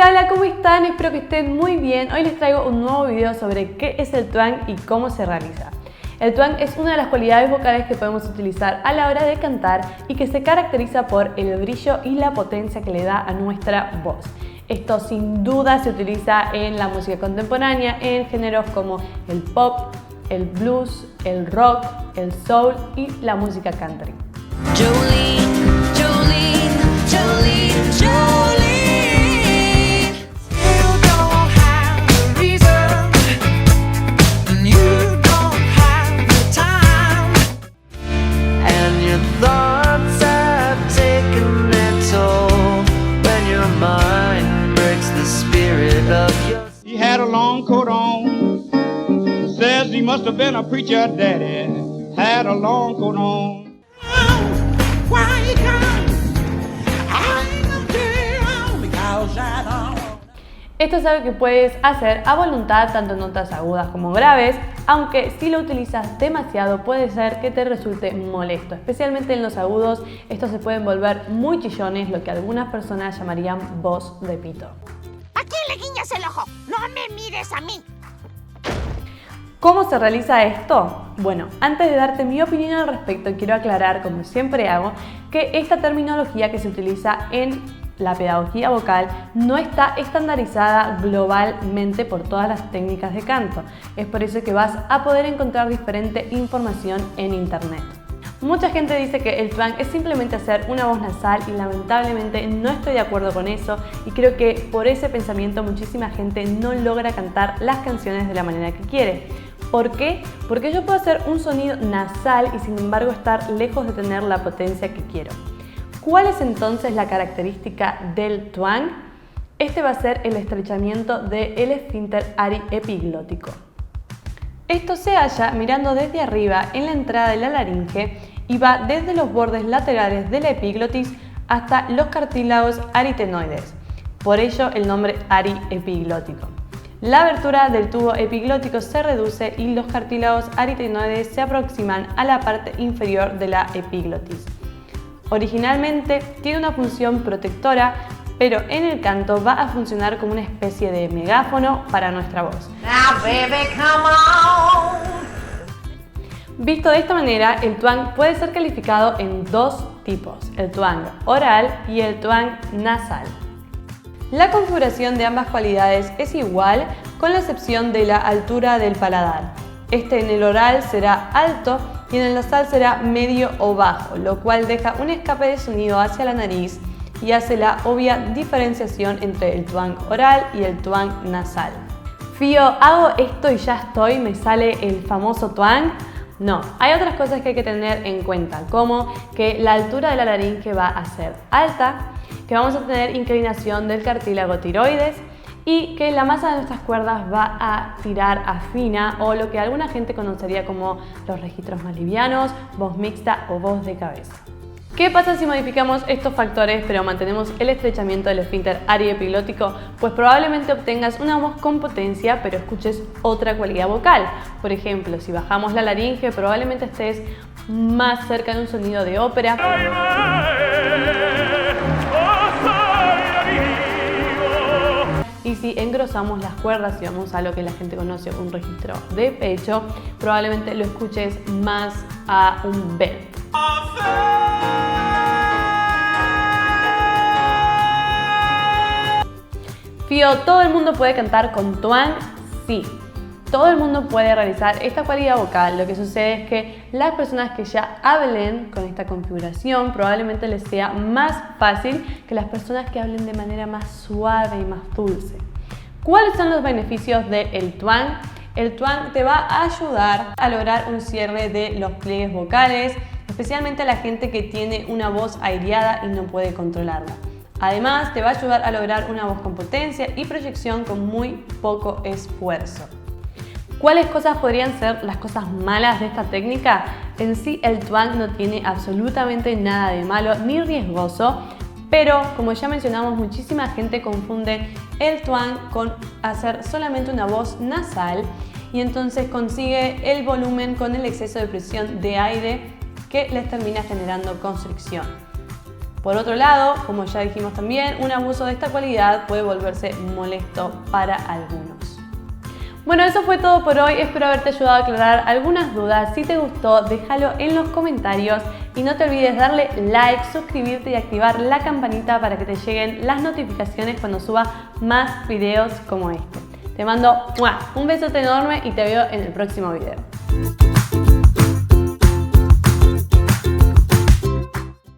Hola, ¿cómo están? Espero que estén muy bien. Hoy les traigo un nuevo video sobre qué es el twang y cómo se realiza. El twang es una de las cualidades vocales que podemos utilizar a la hora de cantar y que se caracteriza por el brillo y la potencia que le da a nuestra voz. Esto sin duda se utiliza en la música contemporánea, en géneros como el pop, el blues, el rock, el soul y la música country. Jolene, Jolene, Jolene, Jolene. You don't have the reason, and you don't have the time, and your thoughts have taken their toll when your mind breaks the spirit of your. He had a long coat on. Says he must have been a preacher daddy. Had a long coat on. Esto es algo que puedes hacer a voluntad, tanto en notas agudas como graves, aunque si lo utilizas demasiado puede ser que te resulte molesto, especialmente en los agudos. Estos se pueden volver muy chillones, lo que algunas personas llamarían voz de pito. ¿A quién le guiñas el ojo? No me mires a mí. ¿Cómo se realiza esto? Bueno, antes de darte mi opinión al respecto, quiero aclarar, como siempre hago, que esta terminología que se utiliza en la pedagogía vocal no está estandarizada globalmente por todas las técnicas de canto. Es por eso que vas a poder encontrar diferente información en internet. Mucha gente dice que el twang es simplemente hacer una voz nasal y lamentablemente no estoy de acuerdo con eso, y creo que por ese pensamiento muchísima gente no logra cantar las canciones de la manera que quiere. ¿Por qué? Porque yo puedo hacer un sonido nasal y sin embargo estar lejos de tener la potencia que quiero. ¿Cuál es entonces la característica del twang? Este va a ser el estrechamiento del esfínter ariepiglótico. Esto se halla mirando desde arriba en la entrada de la laringe y va desde los bordes laterales de la epiglotis hasta los cartílagos aritenoides. Por ello el nombre ariepiglótico. La abertura del tubo epiglótico se reduce y los cartílagos aritenoides se aproximan a la parte inferior de la epiglotis. Originalmente tiene una función protectora, pero en el canto va a funcionar como una especie de megáfono para nuestra voz. Now, baby, come on. Visto de esta manera, el twang puede ser calificado en dos tipos, el twang oral y el twang nasal. La configuración de ambas cualidades es igual, con la excepción de la altura del paladar. Este en el oral será alto y en el nasal será medio o bajo, lo cual deja un escape de sonido hacia la nariz y hace la obvia diferenciación entre el twang oral y el twang nasal. Fío, hago esto y ya estoy, me sale el famoso twang. No, hay otras cosas que hay que tener en cuenta, como que la altura de la laringe va a ser alta, que vamos a tener inclinación del cartílago tiroides y que la masa de nuestras cuerdas va a tirar a fina, o lo que alguna gente conocería como los registros más livianos, voz mixta o voz de cabeza. ¿Qué pasa si modificamos estos factores pero mantenemos el estrechamiento del esfínter ariepiglótico? Pues probablemente obtengas una voz con potencia pero escuches otra cualidad vocal. Por ejemplo, si bajamos la laringe probablemente estés más cerca de un sonido de ópera. Y si engrosamos las cuerdas y vamos a lo que la gente conoce como un registro de pecho, probablemente lo escuches más a un belt. Fío, ¿todo el mundo puede cantar con twang? Sí. Todo el mundo puede realizar esta cualidad vocal. Lo que sucede es que las personas que ya hablen con esta configuración probablemente les sea más fácil que las personas que hablen de manera más suave y más dulce. ¿Cuáles son los beneficios del twang? El twang te va a ayudar a lograr un cierre de los pliegues vocales, especialmente a la gente que tiene una voz aireada y no puede controlarla. Además, te va a ayudar a lograr una voz con potencia y proyección con muy poco esfuerzo. ¿Cuáles cosas podrían ser las cosas malas de esta técnica? En sí, el twang no tiene absolutamente nada de malo ni riesgoso, pero como ya mencionamos, muchísima gente confunde el twang con hacer solamente una voz nasal y entonces consigue el volumen con el exceso de presión de aire que les termina generando constricción. Por otro lado, como ya dijimos también, un abuso de esta cualidad puede volverse molesto para algunos. Bueno, eso fue todo por hoy. Espero haberte ayudado a aclarar algunas dudas. Si te gustó, déjalo en los comentarios y no te olvides darle like, suscribirte y activar la campanita para que te lleguen las notificaciones cuando suba más videos como este. Te mando un besote enorme y te veo en el próximo video.